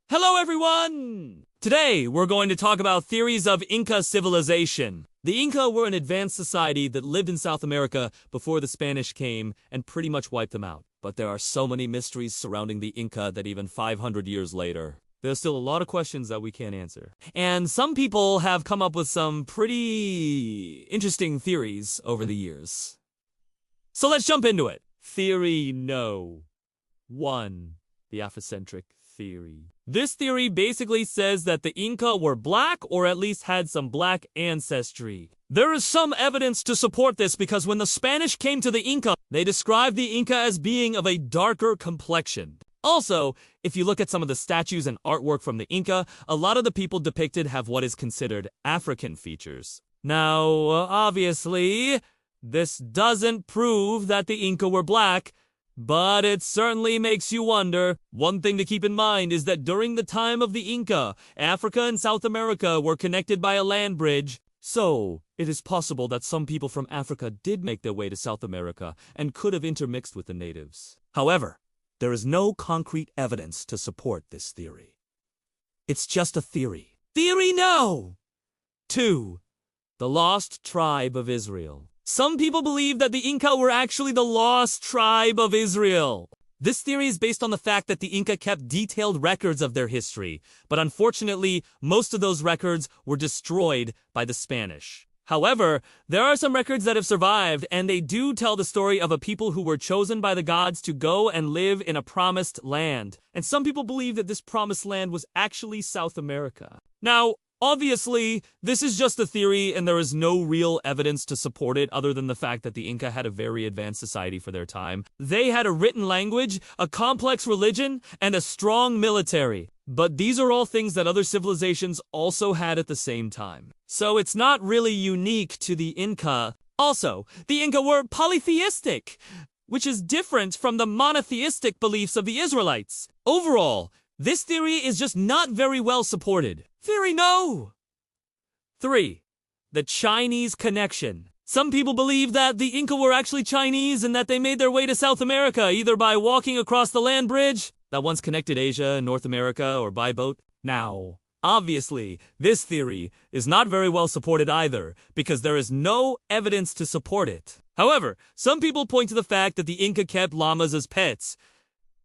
Hello everyone! Today we're going to talk about theories of Inca civilization. The Inca were an advanced society that lived in South America before the Spanish came and pretty much wiped them out. But there are so many mysteries surrounding the Inca that even 500 years later, there's still a lot of questions that we can't answer. And some people have come up with some pretty interesting theories over the years. So let's jump into it. Theory No. 1. The Afrocentric theory. This theory basically says that the Inca were black or at least had some black ancestry. There is some evidence to support this because when the Spanish came to the Inca, they described the Inca as being of a darker complexion. Also, if you look at some of the statues and artwork from the Inca, a lot of the people depicted have what is considered African features. Now, obviously, this doesn't prove that the Inca were black, but it certainly makes you wonder. One thing to keep in mind is that during the time of the Inca, Africa and South America were connected by a land bridge. So, it is possible that some people from Africa did make their way to South America and could have intermixed with the natives. However, there is no concrete evidence to support this theory. It's just a theory. Theory No! 2. The Lost Tribe of Israel. Some people believe that the Inca were actually the lost tribe of Israel. This theory is based on the fact that the Inca kept detailed records of their history, but unfortunately, most of those records were destroyed by the Spanish. However, there are some records that have survived, and they do tell the story of a people who were chosen by the gods to go and live in a promised land. And some people believe that this promised land was actually South America. Now, obviously, this is just a theory and there is no real evidence to support it other than the fact that the Inca had a very advanced society for their time. They had a written language, a complex religion, and a strong military. But these are all things that other civilizations also had at the same time. So it's not really unique to the Inca. Also, the Inca were polytheistic, which is different from the monotheistic beliefs of the Israelites. Overall, this theory is just not very well supported. Theory No! 3. The Chinese connection. Some people believe that the Inca were actually Chinese and that they made their way to South America either by walking across the land bridge that once connected Asia and North America or by boat. Now, obviously, this theory is not very well supported either because there is no evidence to support it. However, some people point to the fact that the Inca kept llamas as pets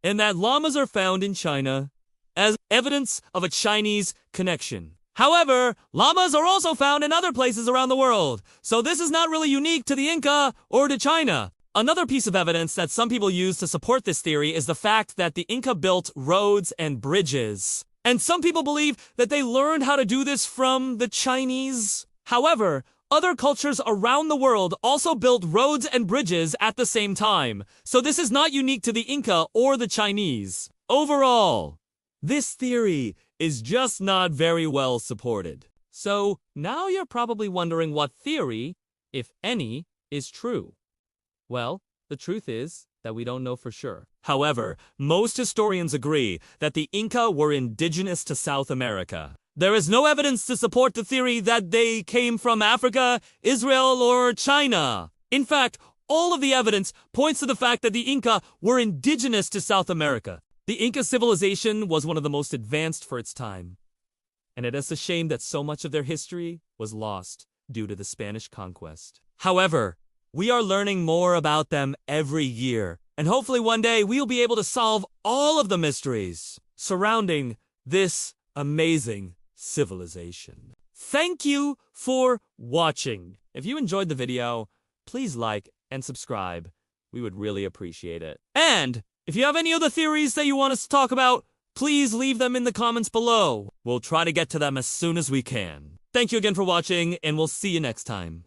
and that llamas are found in China as evidence of a Chinese connection. However, llamas are also found in other places around the world, so this is not really unique to the Inca or to China. Another piece of evidence that some people use to support this theory is the fact that the Inca built roads and bridges. And some people believe that they learned how to do this from the Chinese. However, other cultures around the world also built roads and bridges at the same time, so this is not unique to the Inca or the Chinese. Overall, this theory is just not very well supported. So now you're probably wondering what theory, if any, is true. Well, the truth is that we don't know for sure. However, most historians agree that the Inca were indigenous to South America. There is no evidence to support the theory that they came from Africa, Israel, or China. In fact, all of the evidence points to the fact that the Inca were indigenous to South America. The Inca civilization was one of the most advanced for its time, and it is a shame that so much of their history was lost due to the Spanish conquest. However, we are learning more about them every year, and hopefully one day we'll be able to solve all of the mysteries surrounding this amazing civilization. Thank you for watching. If you enjoyed the video, please like and subscribe. We would really appreciate it. And if you have any other theories that you want us to talk about, please leave them in the comments below. We'll try to get to them as soon as we can. Thank you again for watching, and we'll see you next time.